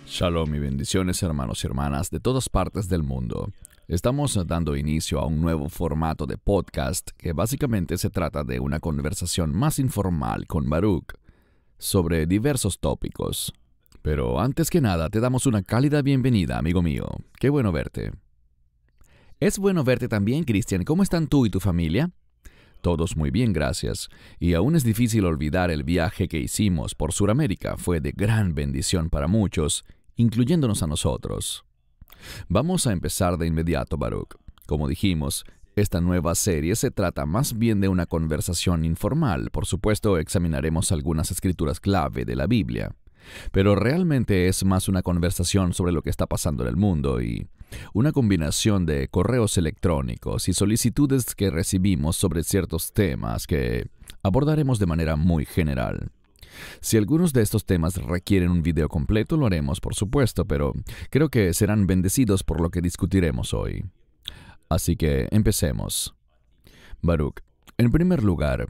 Shalom y bendiciones, hermanos y hermanas de todas partes del mundo. Estamos dando inicio a un nuevo formato de podcast que básicamente se trata de una conversación más informal con Baruch sobre diversos tópicos. Pero antes que nada, te damos una cálida bienvenida, amigo mío. Qué bueno verte. Es bueno verte también, Cristian. ¿Cómo están tú y tu familia? Todos muy bien, gracias. Y aún es difícil olvidar el viaje que hicimos por Sudamérica. Fue de gran bendición para muchos, incluyéndonos a nosotros. Vamos a empezar de inmediato, Baruch. Como dijimos, esta nueva serie se trata más bien de una conversación informal. Por supuesto, examinaremos algunas escrituras clave de la Biblia. Pero realmente es más una conversación sobre lo que está pasando en el mundo y una combinación de correos electrónicos y solicitudes que recibimos sobre ciertos temas que abordaremos de manera muy general. Si algunos de estos temas requieren un video completo, lo haremos, por supuesto, pero creo que serán bendecidos por lo que discutiremos hoy. Así que empecemos. Baruch, en primer lugar,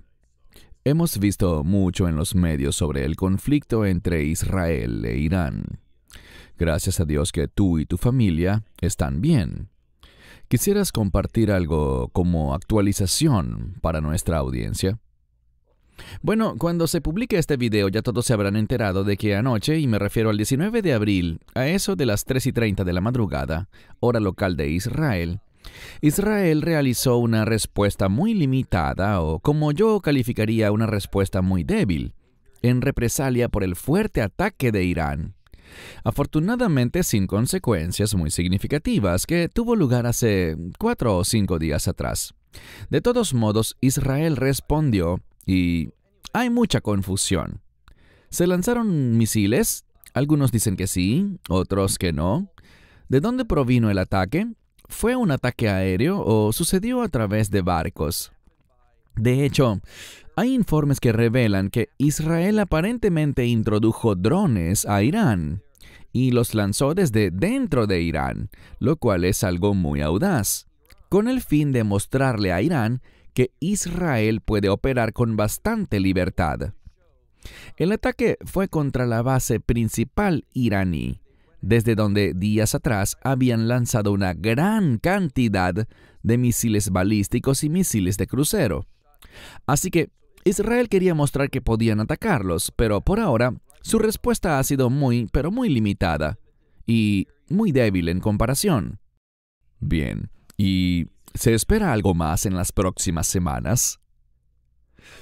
hemos visto mucho en los medios sobre el conflicto entre Israel e Irán. Gracias a Dios que tú y tu familia están bien. ¿Quisieras compartir algo como actualización para nuestra audiencia? Bueno, cuando se publique este video ya todos se habrán enterado de que anoche, y me refiero al 19 de abril, a eso de las 3:30 de la madrugada, hora local de Israel, Israel realizó una respuesta muy limitada, o como yo calificaría una respuesta muy débil, en represalia por el fuerte ataque de Irán. Afortunadamente sin consecuencias muy significativas que tuvo lugar hace 4 o 5 días atrás. De todos modos, Israel respondió y hay mucha confusión. ¿Se lanzaron misiles? Algunos dicen que sí, otros que no. ¿De dónde provino el ataque? ¿Fue un ataque aéreo o sucedió a través de barcos? De hecho, hay informes que revelan que Israel aparentemente introdujo drones a Irán y los lanzó desde dentro de Irán, lo cual es algo muy audaz, con el fin de mostrarle a Irán que Israel puede operar con bastante libertad. El ataque fue contra la base principal iraní, desde donde días atrás habían lanzado una gran cantidad de misiles balísticos y misiles de crucero. Así que Israel quería mostrar que podían atacarlos, pero por ahora su respuesta ha sido muy limitada y muy débil en comparación. Bien, ¿y se espera algo más en las próximas semanas?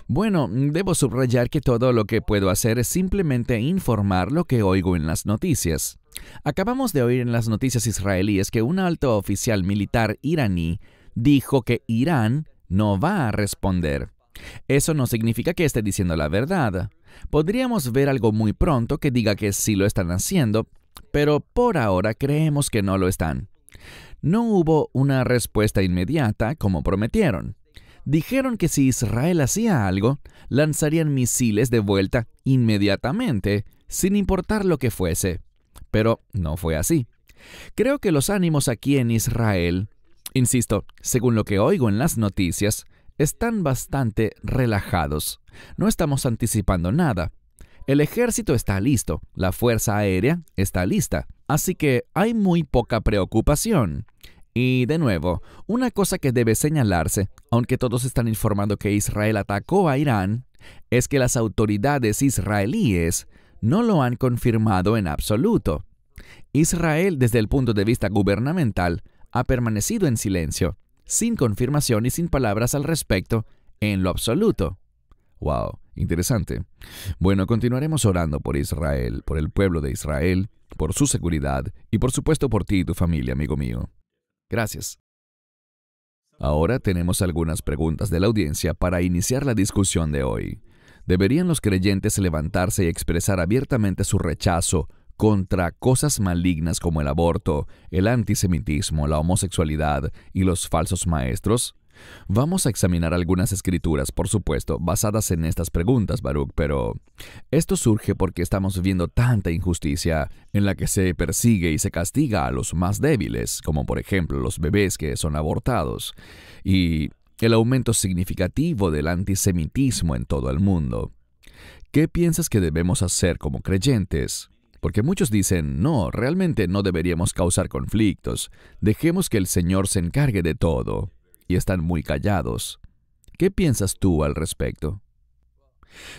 Bueno, debo subrayar que todo lo que puedo hacer es simplemente informar lo que oigo en las noticias. Acabamos de oír en las noticias israelíes que un alto oficial militar iraní dijo que Irán no va a responder. Eso no significa que esté diciendo la verdad. Podríamos ver algo muy pronto que diga que sí lo están haciendo, pero por ahora creemos que no lo están. No hubo una respuesta inmediata como prometieron. Dijeron que si Israel hacía algo, lanzarían misiles de vuelta inmediatamente, sin importar lo que fuese. Pero no fue así. Creo que los ánimos aquí en Israel, insisto, según lo que oigo en las noticias, están bastante relajados. No estamos anticipando nada. El ejército está listo, la fuerza aérea está lista, así que hay muy poca preocupación. Y de nuevo, una cosa que debe señalarse, aunque todos están informando que Israel atacó a Irán, es que las autoridades israelíes no lo han confirmado en absoluto. Israel, desde el punto de vista gubernamental, ha permanecido en silencio, sin confirmación y sin palabras al respecto, en lo absoluto. Wow, interesante. Bueno, continuaremos orando por Israel, por el pueblo de Israel, por su seguridad y por supuesto por ti y tu familia, amigo mío. Gracias. Ahora tenemos algunas preguntas de la audiencia para iniciar la discusión de hoy. ¿Deberían los creyentes levantarse y expresar abiertamente su rechazo contra cosas malignas como el aborto, el antisemitismo, la homosexualidad y los falsos maestros? Vamos a examinar algunas escrituras, por supuesto, basadas en estas preguntas, Baruch, pero esto surge porque estamos viendo tanta injusticia en la que se persigue y se castiga a los más débiles, como por ejemplo los bebés que son abortados, y el aumento significativo del antisemitismo en todo el mundo. ¿Qué piensas que debemos hacer como creyentes? Porque muchos dicen, no, realmente no deberíamos causar conflictos, dejemos que el Señor se encargue de todo. Y están muy callados. ¿Qué piensas tú al respecto?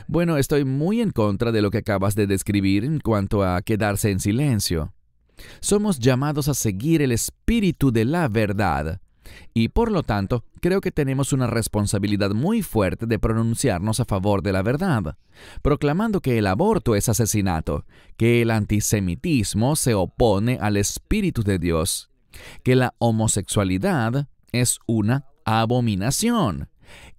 Bueno, estoy muy en contra de lo que acabas de describir en cuanto a quedarse en silencio. Somos llamados a seguir el espíritu de la verdad. Y por lo tanto, creo que tenemos una responsabilidad muy fuerte de pronunciarnos a favor de la verdad, proclamando que el aborto es asesinato, que el antisemitismo se opone al espíritu de Dios, que la homosexualidad es una abominación,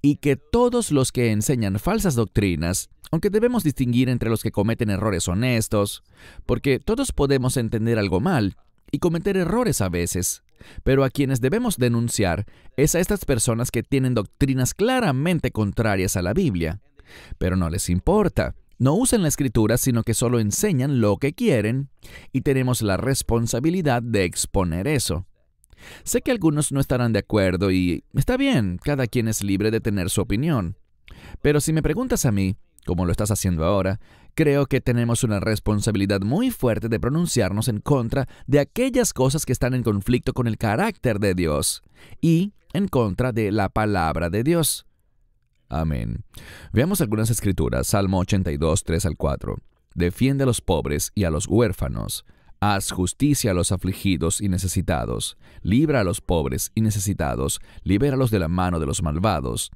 y que todos los que enseñan falsas doctrinas, aunque debemos distinguir entre los que cometen errores honestos, porque todos podemos entender algo mal y cometer errores a veces, pero a quienes debemos denunciar es a estas personas que tienen doctrinas claramente contrarias a la Biblia, pero no les importa. No usan la Escritura, sino que solo enseñan lo que quieren, y tenemos la responsabilidad de exponer eso. Sé que algunos no estarán de acuerdo y está bien, cada quien es libre de tener su opinión. Pero si me preguntas a mí, como lo estás haciendo ahora, creo que tenemos una responsabilidad muy fuerte de pronunciarnos en contra de aquellas cosas que están en conflicto con el carácter de Dios y en contra de la palabra de Dios. Amén. Veamos algunas escrituras. Salmo 82, 3 al 4. Defiende a los pobres y a los huérfanos. Haz justicia a los afligidos y necesitados. Libra a los pobres y necesitados. Libéralos de la mano de los malvados.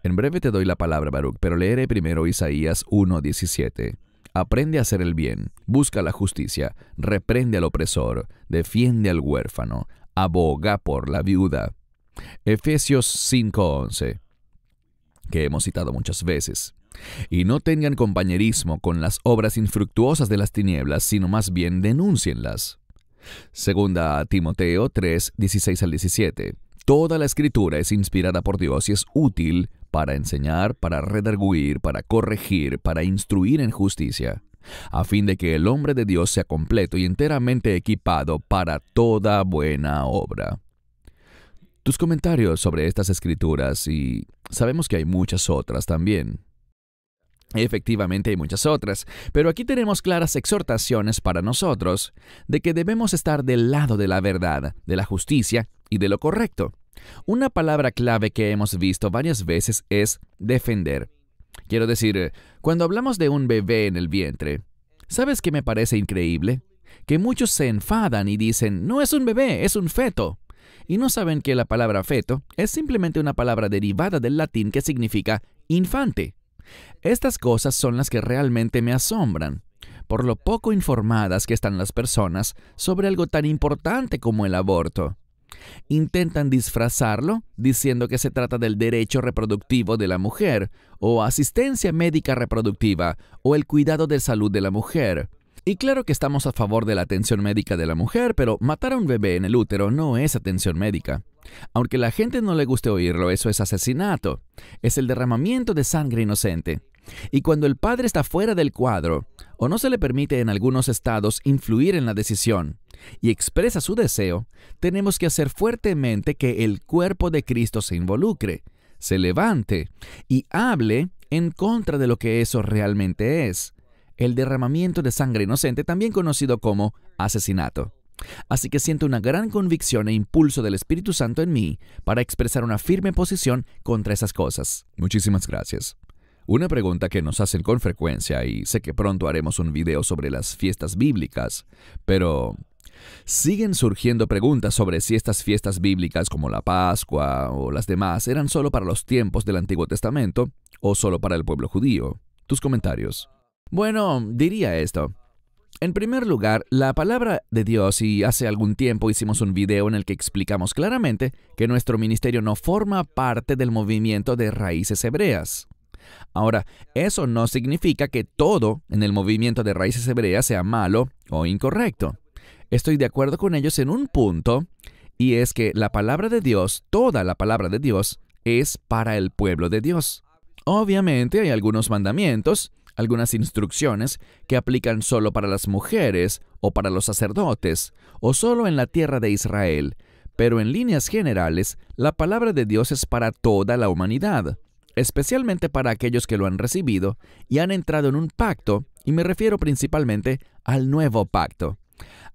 En breve te doy la palabra, Baruch, pero leeré primero Isaías 1:17. Aprende a hacer el bien, busca la justicia, reprende al opresor, defiende al huérfano, aboga por la viuda. Efesios 5:11, que hemos citado muchas veces. Y no tengan compañerismo con las obras infructuosas de las tinieblas, sino más bien denúncienlas. Segunda a Timoteo 3, 16 al 17. Toda la Escritura es inspirada por Dios y es útil para enseñar, para redarguir, para corregir, para instruir en justicia, a fin de que el hombre de Dios sea completo y enteramente equipado para toda buena obra. Tus comentarios sobre estas escrituras, y sabemos que hay muchas otras también. Efectivamente hay muchas otras, pero aquí tenemos claras exhortaciones para nosotros de que debemos estar del lado de la verdad, de la justicia y de lo correcto. Una palabra clave que hemos visto varias veces es defender. Quiero decir, cuando hablamos de un bebé en el vientre, ¿sabes qué me parece increíble? Que muchos se enfadan y dicen, no es un bebé, es un feto. Y no saben que la palabra feto es simplemente una palabra derivada del latín que significa infante. Estas cosas son las que realmente me asombran, por lo poco informadas que están las personas sobre algo tan importante como el aborto. Intentan disfrazarlo diciendo que se trata del derecho reproductivo de la mujer, o asistencia médica reproductiva, o el cuidado de salud de la mujer. Y claro que estamos a favor de la atención médica de la mujer, pero matar a un bebé en el útero no es atención médica. Aunque a la gente no le guste oírlo, eso es asesinato. Es el derramamiento de sangre inocente. Y cuando el padre está fuera del cuadro, o no se le permite en algunos estados influir en la decisión, y expresa su deseo, tenemos que hacer fuertemente que el cuerpo de Cristo se involucre, se levante y hable en contra de lo que eso realmente es. El derramamiento de sangre inocente, también conocido como asesinato. Así que siento una gran convicción e impulso del Espíritu Santo en mí para expresar una firme posición contra esas cosas. Muchísimas gracias. Una pregunta que nos hacen con frecuencia, y sé que pronto haremos un video sobre las fiestas bíblicas, pero siguen surgiendo preguntas sobre si estas fiestas bíblicas como la Pascua o las demás eran solo para los tiempos del Antiguo Testamento o solo para el pueblo judío. Tus comentarios. Bueno, diría esto. En primer lugar, la palabra de Dios, y hace algún tiempo hicimos un video en el que explicamos claramente que nuestro ministerio no forma parte del movimiento de raíces hebreas. Ahora, eso no significa que todo en el movimiento de raíces hebreas sea malo o incorrecto. Estoy de acuerdo con ellos en un punto, Y es que la palabra de Dios, toda la palabra de Dios, es para el pueblo de Dios. Obviamente hay algunos mandamientos, algunas instrucciones que aplican solo para las mujeres o para los sacerdotes, o solo en la tierra de Israel, pero en líneas generales, la palabra de Dios es para toda la humanidad, especialmente para aquellos que lo han recibido y han entrado en un pacto, y me refiero principalmente al nuevo pacto.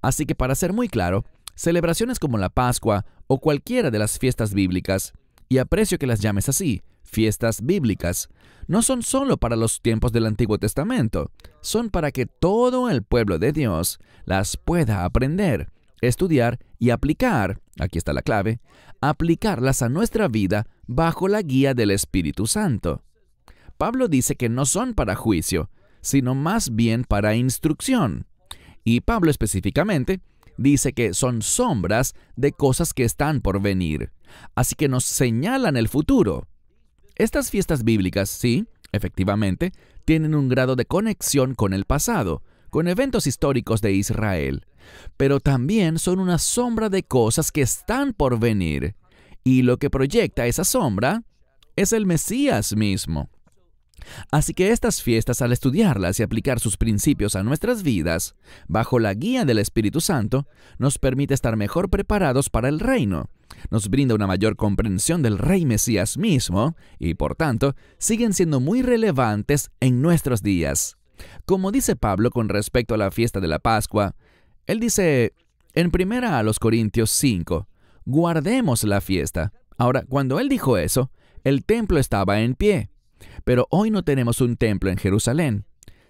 Así que para ser muy claro, celebraciones como la Pascua o cualquiera de las fiestas bíblicas, y aprecio que las llames así, fiestas bíblicas, no son solo para los tiempos del Antiguo Testamento, son para que todo el pueblo de Dios las pueda aprender, estudiar y aplicar, aquí está la clave, aplicarlas a nuestra vida bajo la guía del Espíritu Santo. Pablo dice que no son para juicio, sino más bien para instrucción. Y Pablo específicamente dice que son sombras de cosas que están por venir, así que nos señalan el futuro. Estas fiestas bíblicas, sí, efectivamente, tienen un grado de conexión con el pasado, con eventos históricos de Israel, pero también son una sombra de cosas que están por venir, y lo que proyecta esa sombra es el Mesías mismo. Así que estas fiestas, al estudiarlas y aplicar sus principios a nuestras vidas, bajo la guía del Espíritu Santo, nos permite estar mejor preparados para el reino. Nos brinda una mayor comprensión del Rey Mesías mismo y, por tanto, siguen siendo muy relevantes en nuestros días. Como dice Pablo con respecto a la fiesta de la Pascua, él dice en 1 Corintios 5, guardemos la fiesta. Ahora, cuando él dijo eso, el templo estaba en pie. Pero hoy no tenemos un templo en Jerusalén.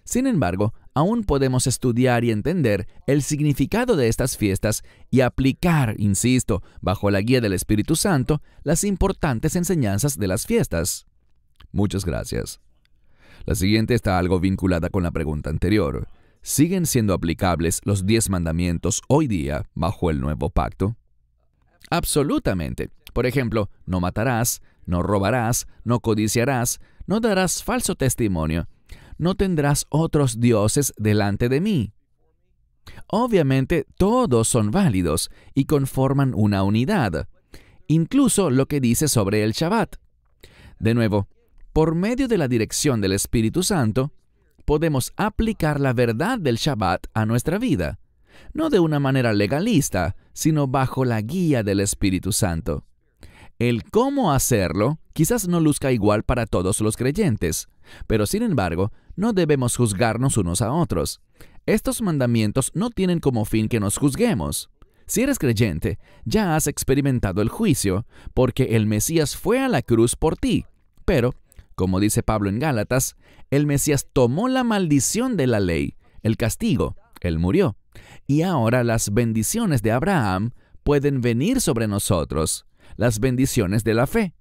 Sin embargo, aún podemos estudiar y entender el significado de estas fiestas y aplicar, insisto, bajo la guía del Espíritu Santo, las importantes enseñanzas de las fiestas. Muchas gracias. La siguiente está algo vinculada con la pregunta anterior. ¿Siguen siendo aplicables los 10 mandamientos hoy día bajo el nuevo pacto? Absolutamente. Por ejemplo, no matarás, no robarás, no codiciarás, no darás falso testimonio, no tendrás otros dioses delante de mí. Obviamente, todos son válidos y conforman una unidad, incluso lo que dice sobre el Shabbat. De nuevo, por medio de la dirección del Espíritu Santo, podemos aplicar la verdad del Shabbat a nuestra vida, no de una manera legalista, sino bajo la guía del Espíritu Santo. El cómo hacerlo quizás no luzca igual para todos los creyentes, pero sin embargo, no debemos juzgarnos unos a otros. Estos mandamientos no tienen como fin que nos juzguemos. Si eres creyente, ya has experimentado el juicio, porque el Mesías fue a la cruz por ti. Pero, como dice Pablo en Gálatas, el Mesías tomó la maldición de la ley, el castigo, él murió. Y ahora las bendiciones de Abraham pueden venir sobre nosotros, las bendiciones de la fe.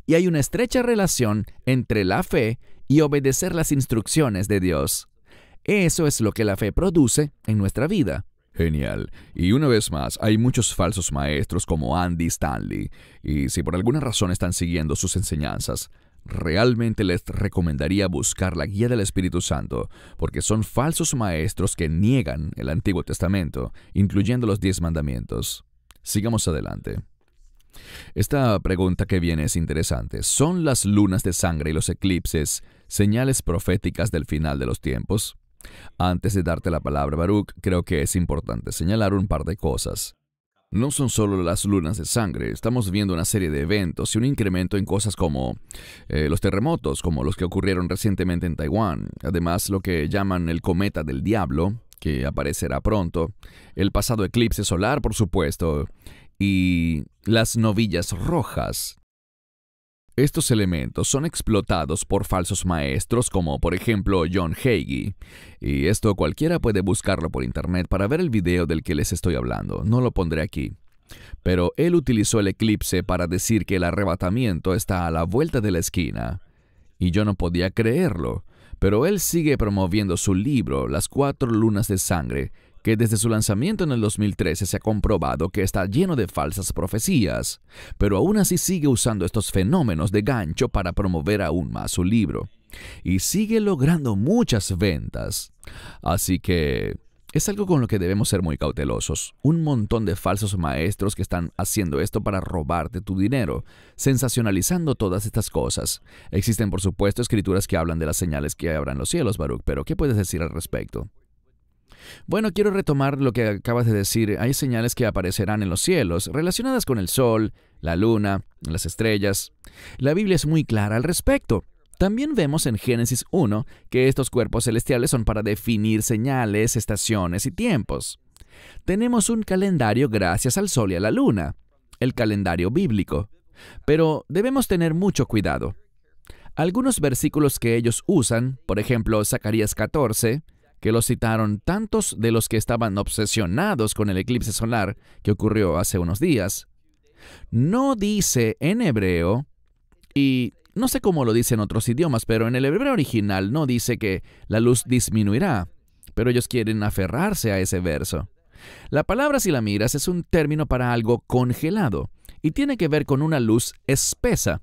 Y hay una estrecha relación entre la fe y obedecer las instrucciones de Dios. Eso es lo que la fe produce en nuestra vida. Genial. Y una vez más, hay muchos falsos maestros como Andy Stanley, y si por alguna razón están siguiendo sus enseñanzas, realmente les recomendaría buscar la guía del Espíritu Santo, porque son falsos maestros que niegan el Antiguo Testamento, incluyendo los 10 mandamientos. Sigamos adelante. Esta pregunta que viene es interesante. ¿Son las lunas de sangre y los eclipses señales proféticas del final de los tiempos? Antes de darte la palabra, Baruch, creo que es importante señalar un par de cosas. No son solo las lunas de sangre, estamos viendo una serie de eventos y un incremento en cosas como los terremotos, como los que ocurrieron recientemente en Taiwán. Además, lo que llaman el cometa del diablo, que aparecerá pronto, el pasado eclipse solar, por supuesto, y las novillas rojas. Estos elementos son explotados por falsos maestros como por ejemplo John Hagee, y esto cualquiera puede buscarlo por internet para ver el video del que les estoy hablando, no lo pondré aquí. Pero él utilizó el eclipse para decir que el arrebatamiento está a la vuelta de la esquina, y yo no podía creerlo, pero él sigue promoviendo su libro Las 4 lunas de sangre, que desde su lanzamiento en el 2013 se ha comprobado que está lleno de falsas profecías, pero aún así sigue usando estos fenómenos de gancho para promover aún más su libro, y sigue logrando muchas ventas. Así que es algo con lo que debemos ser muy cautelosos. Un montón de falsos maestros que están haciendo esto para robarte tu dinero, sensacionalizando todas estas cosas. Existen, por supuesto, escrituras que hablan de las señales que habrá en los cielos, Baruch, pero ¿qué puedes decir al respecto? Bueno, quiero retomar lo que acabas de decir. Hay señales que aparecerán en los cielos, relacionadas con el sol, la luna, las estrellas. La Biblia es muy clara al respecto. También vemos en Génesis 1 que estos cuerpos celestiales son para definir señales, estaciones y tiempos. Tenemos un calendario gracias al sol y a la luna, el calendario bíblico. Pero debemos tener mucho cuidado. Algunos versículos que ellos usan, por ejemplo, Zacarías 14, que los citaron tantos de los que estaban obsesionados con el eclipse solar que ocurrió hace unos días, no dice en hebreo, y no sé cómo lo dice en otros idiomas, pero en el hebreo original no dice que la luz disminuirá, pero ellos quieren aferrarse a ese verso. La palabra, si la miras, es un término para algo congelado, y tiene que ver con una luz espesa.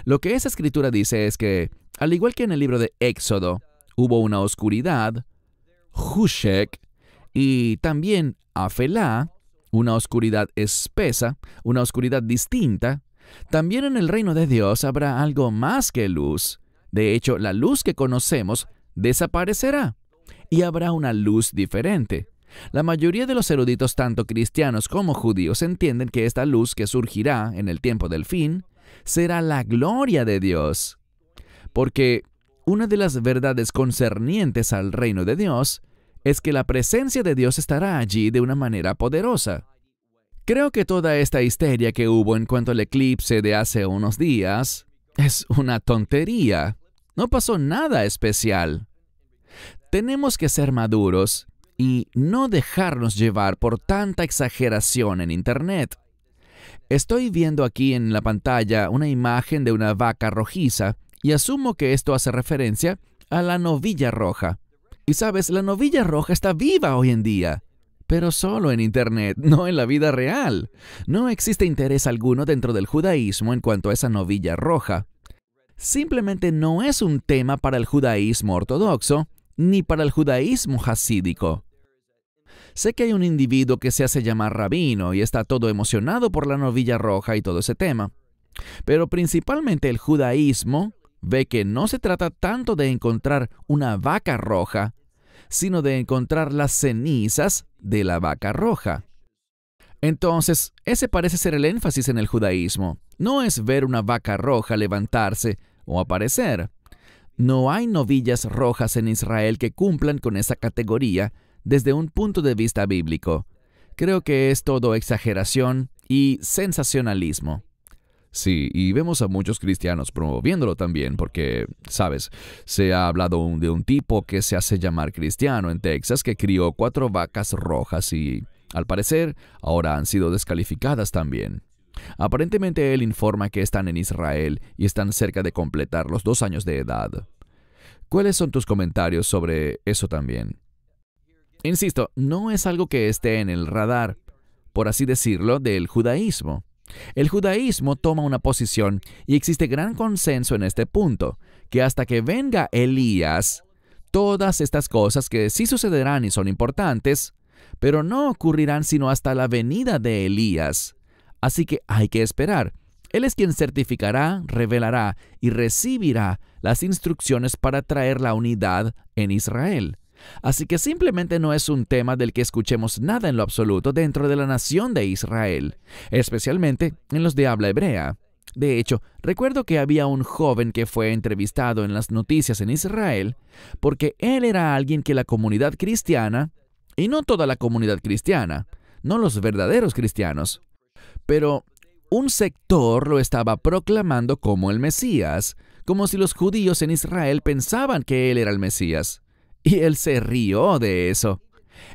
Lo que esa escritura dice es que, al igual que en el libro de Éxodo, hubo una oscuridad, Hushek, y también Afelá, una oscuridad espesa, una oscuridad distinta. También en el reino de Dios habrá algo más que luz. De hecho, la luz que conocemos desaparecerá y habrá una luz diferente. La mayoría de los eruditos, tanto cristianos como judíos, entienden que esta luz que surgirá en el tiempo del fin será la gloria de Dios. Porque una de las verdades concernientes al reino de Dios es que la presencia de Dios estará allí de una manera poderosa. Creo que toda esta histeria que hubo en cuanto al eclipse de hace unos días es una tontería. No pasó nada especial. Tenemos que ser maduros y no dejarnos llevar por tanta exageración en Internet. Estoy viendo aquí en la pantalla una imagen de una vaca rojiza y asumo que esto hace referencia a la novilla roja. Y sabes, la novilla roja está viva hoy en día, pero solo en Internet, no en la vida real. No existe interés alguno dentro del judaísmo en cuanto a esa novilla roja. Simplemente no es un tema para el judaísmo ortodoxo ni para el judaísmo hasídico. Sé que hay un individuo que se hace llamar rabino y está todo emocionado por la novilla roja y todo ese tema. Pero principalmente el judaísmo ve que no se trata tanto de encontrar una vaca roja, sino de encontrar las cenizas de la vaca roja. Entonces, ese parece ser el énfasis en el judaísmo. No es ver una vaca roja levantarse o aparecer. No hay novillas rojas en Israel que cumplan con esa categoría desde un punto de vista bíblico. Creo que es todo exageración y sensacionalismo. Sí, y vemos a muchos cristianos promoviéndolo también porque, ¿sabes? Se ha hablado de un tipo que se hace llamar cristiano en Texas que crió 4 vacas rojas y, al parecer, ahora han sido descalificadas también. Aparentemente él informa que están en Israel y están cerca de completar los 2 años de edad. ¿Cuáles son tus comentarios sobre eso también? Insisto, no es algo que esté en el radar, por así decirlo, del judaísmo. El judaísmo toma una posición y existe gran consenso en este punto, que hasta que venga Elías, todas estas cosas que sí sucederán y son importantes, pero no ocurrirán sino hasta la venida de Elías. Así que hay que esperar. Él es quien certificará, revelará y recibirá las instrucciones para traer la unidad en Israel. Así que simplemente no es un tema del que escuchemos nada en lo absoluto dentro de la nación de Israel, especialmente en los de habla hebrea. De hecho, recuerdo que había un joven que fue entrevistado en las noticias en Israel porque él era alguien que la comunidad cristiana, y no toda la comunidad cristiana, no los verdaderos cristianos, pero un sector lo estaba proclamando como el Mesías, como si los judíos en Israel pensaban que él era el Mesías. Y él se rió de eso.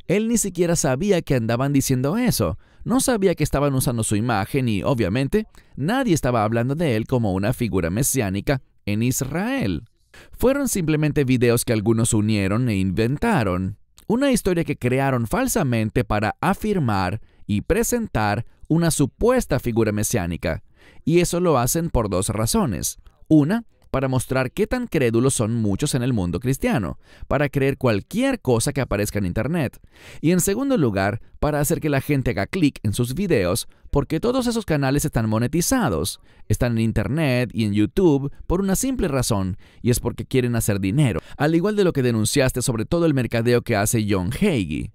Él ni siquiera sabía que andaban diciendo eso. No sabía que estaban usando su imagen y, obviamente, nadie estaba hablando de él como una figura mesiánica en Israel. Fueron simplemente videos que algunos unieron e inventaron. Una historia que crearon falsamente para afirmar y presentar una supuesta figura mesiánica. Y eso lo hacen por 2 razones. Una, para mostrar qué tan crédulos son muchos en el mundo cristiano, para creer cualquier cosa que aparezca en Internet. Y en segundo lugar, para hacer que la gente haga clic en sus videos, porque todos esos canales están monetizados. Están en Internet y en YouTube por una simple razón, y es porque quieren hacer dinero, al igual de lo que denunciaste sobre todo el mercadeo que hace John Hagee.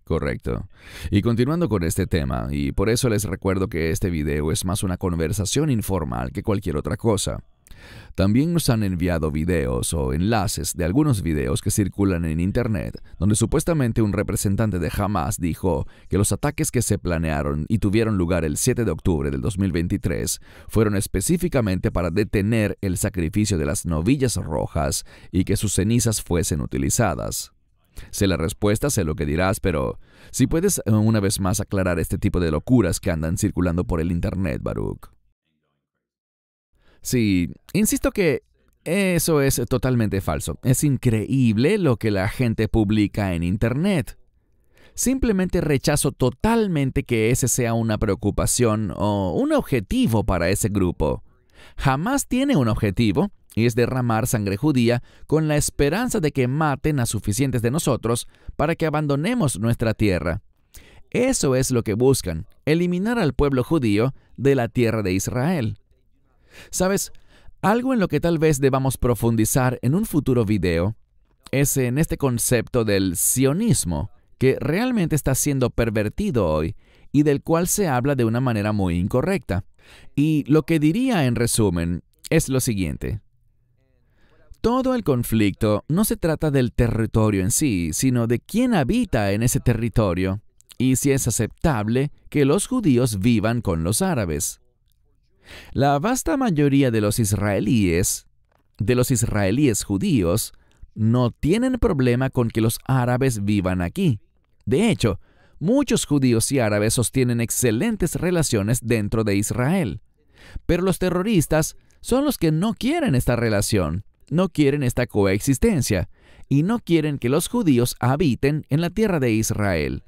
Correcto. Y continuando con este tema, y por eso les recuerdo que este video es más una conversación informal que cualquier otra cosa. También nos han enviado videos o enlaces de algunos videos que circulan en Internet, donde supuestamente un representante de Hamas dijo que los ataques que se planearon y tuvieron lugar el 7 de octubre del 2023 fueron específicamente para detener el sacrificio de las novillas rojas y que sus cenizas fuesen utilizadas. Sé la respuesta, sé lo que dirás, pero si puedes una vez más aclarar este tipo de locuras que andan circulando por el Internet, Baruch. Sí, insisto que eso es totalmente falso. Es increíble lo que la gente publica en Internet. Simplemente rechazo totalmente que ese sea una preocupación o un objetivo para ese grupo. Jamás tiene un objetivo, y es derramar sangre judía con la esperanza de que maten a suficientes de nosotros para que abandonemos nuestra tierra. Eso es lo que buscan, eliminar al pueblo judío de la tierra de Israel. ¿Sabes? Algo en lo que tal vez debamos profundizar en un futuro video es en este concepto del sionismo, que realmente está siendo pervertido hoy y del cual se habla de una manera muy incorrecta. Y lo que diría en resumen es lo siguiente. Todo el conflicto no se trata del territorio en sí, sino de quién habita en ese territorio y si es aceptable que los judíos vivan con los árabes. La vasta mayoría de los israelíes judíos, no tienen problema con que los árabes vivan aquí. De hecho, muchos judíos y árabes sostienen excelentes relaciones dentro de Israel. Pero los terroristas son los que no quieren esta relación, no quieren esta coexistencia, y no quieren que los judíos habiten en la tierra de Israel.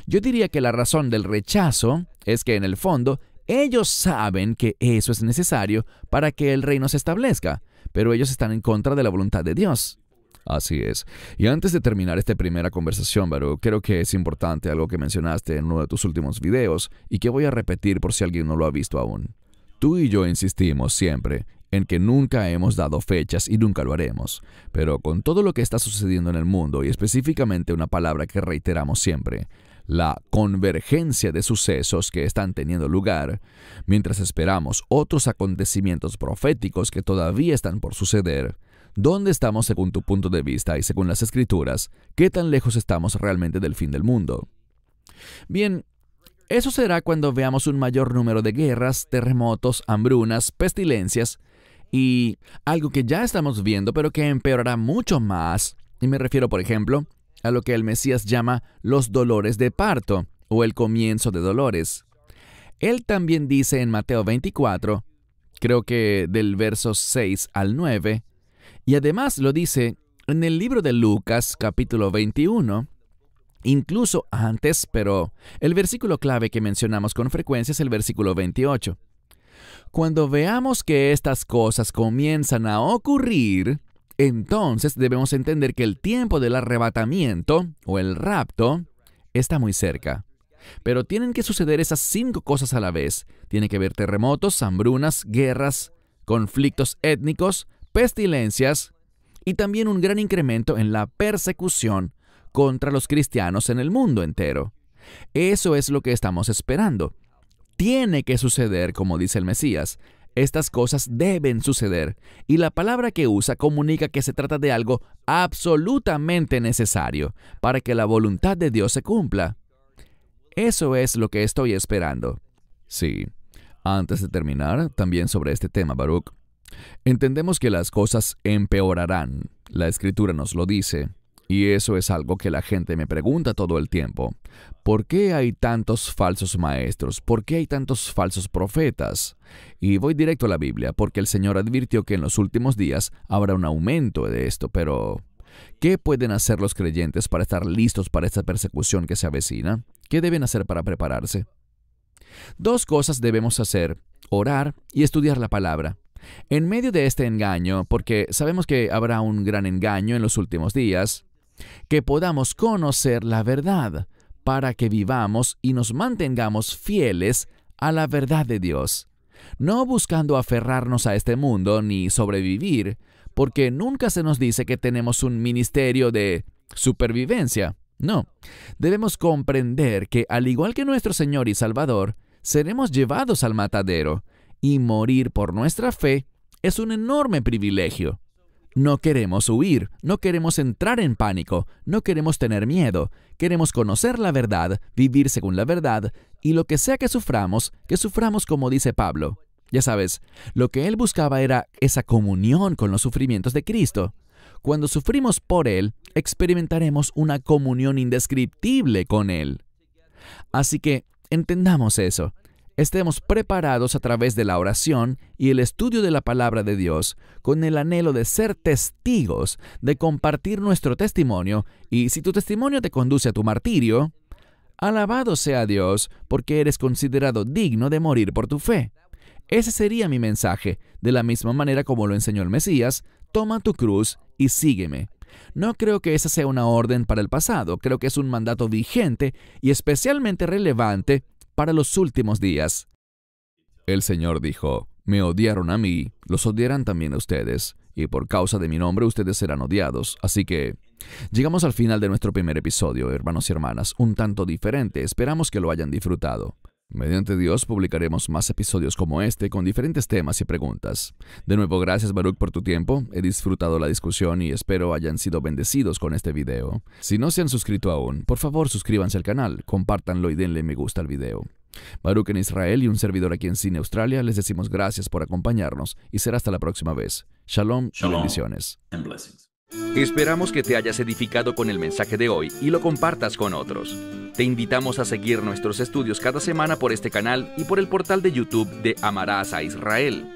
Yo diría que la razón del rechazo es que en el fondo ellos saben que eso es necesario para que el reino se establezca, pero ellos están en contra de la voluntad de Dios. Así es. Y antes de terminar esta primera conversación, Baruch, creo que es importante algo que mencionaste en uno de tus últimos videos y que voy a repetir por si alguien no lo ha visto aún. Tú y yo insistimos siempre en que nunca hemos dado fechas y nunca lo haremos, pero con todo lo que está sucediendo en el mundo y específicamente una palabra que reiteramos siempre, la convergencia de sucesos que están teniendo lugar, mientras esperamos otros acontecimientos proféticos que todavía están por suceder, ¿dónde estamos según tu punto de vista y según las Escrituras? ¿Qué tan lejos estamos realmente del fin del mundo? Bien, eso será cuando veamos un mayor número de guerras, terremotos, hambrunas, pestilencias y algo que ya estamos viendo pero que empeorará mucho más, y me refiero por ejemplo a lo que el Mesías llama los dolores de parto o el comienzo de dolores. Él también dice en Mateo 24, creo que del verso 6 al 9, y además lo dice en el libro de Lucas capítulo 21, incluso antes, pero el versículo clave que mencionamos con frecuencia es el versículo 28. Cuando veamos que estas cosas comienzan a ocurrir, entonces debemos entender que el tiempo del arrebatamiento o el rapto está muy cerca. Pero tienen que suceder esas 5 cosas a la vez. Tiene que haber terremotos, hambrunas, guerras, conflictos étnicos, pestilencias y también un gran incremento en la persecución contra los cristianos en el mundo entero. Eso es lo que estamos esperando. Tiene que suceder, como dice el Mesías. Estas cosas deben suceder, y la palabra que usa comunica que se trata de algo absolutamente necesario para que la voluntad de Dios se cumpla. Eso es lo que estoy esperando. Sí. Antes de terminar, también sobre este tema, Baruch, entendemos que las cosas empeorarán. La Escritura nos lo dice. Y eso es algo que la gente me pregunta todo el tiempo. ¿Por qué hay tantos falsos maestros? ¿Por qué hay tantos falsos profetas? Y voy directo a la Biblia, porque el Señor advirtió que en los últimos días habrá un aumento de esto, pero ¿qué pueden hacer los creyentes para estar listos para esta persecución que se avecina? ¿Qué deben hacer para prepararse? 2 cosas debemos hacer: orar y estudiar la palabra. En medio de este engaño, porque sabemos que habrá un gran engaño en los últimos días, que podamos conocer la verdad para que vivamos y nos mantengamos fieles a la verdad de Dios, no buscando aferrarnos a este mundo ni sobrevivir, porque nunca se nos dice que tenemos un ministerio de supervivencia. No, debemos comprender que al igual que nuestro Señor y Salvador, seremos llevados al matadero, y morir por nuestra fe es un enorme privilegio. No queremos huir, no queremos entrar en pánico, no queremos tener miedo, queremos conocer la verdad, vivir según la verdad, y lo que sea que suframos como dice Pablo. Ya sabes, lo que él buscaba era esa comunión con los sufrimientos de Cristo. Cuando sufrimos por Él, experimentaremos una comunión indescriptible con Él. Así que entendamos eso. Estemos preparados a través de la oración y el estudio de la palabra de Dios, con el anhelo de ser testigos, de compartir nuestro testimonio, y si tu testimonio te conduce a tu martirio, alabado sea Dios, porque eres considerado digno de morir por tu fe. Ese sería mi mensaje, de la misma manera como lo enseñó el Mesías: toma tu cruz y sígueme. No creo que esa sea una orden para el pasado, creo que es un mandato vigente y especialmente relevante para los últimos días. El Señor dijo: me odiaron a mí, los odiarán también a ustedes, y por causa de mi nombre ustedes serán odiados. Así que llegamos al final de nuestro primer episodio, hermanos y hermanas, un tanto diferente. Esperamos que lo hayan disfrutado. Mediante Dios publicaremos más episodios como este con diferentes temas y preguntas. De nuevo, gracias Baruch por tu tiempo. He disfrutado la discusión y espero hayan sido bendecidos con este video. Si no se han suscrito aún, por favor suscríbanse al canal, compártanlo y denle me gusta al video. Baruch en Israel y un servidor aquí en Sydney, Australia, les decimos gracias por acompañarnos y será hasta la próxima vez. Shalom y bendiciones. Esperamos que te hayas edificado con el mensaje de hoy y lo compartas con otros. Te invitamos a seguir nuestros estudios cada semana por este canal y por el portal de YouTube de Amarás a Israel.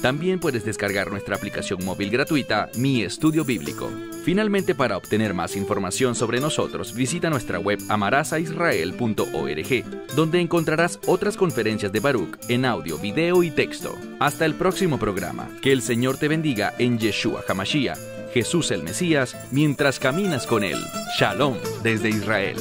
También puedes descargar nuestra aplicación móvil gratuita, Mi Estudio Bíblico. Finalmente, para obtener más información sobre nosotros, visita nuestra web amarasaisrael.org, donde encontrarás otras conferencias de Baruch en audio, video y texto. Hasta el próximo programa. Que el Señor te bendiga en Yeshua HaMashiach, Jesús el Mesías, mientras caminas con Él. Shalom desde Israel.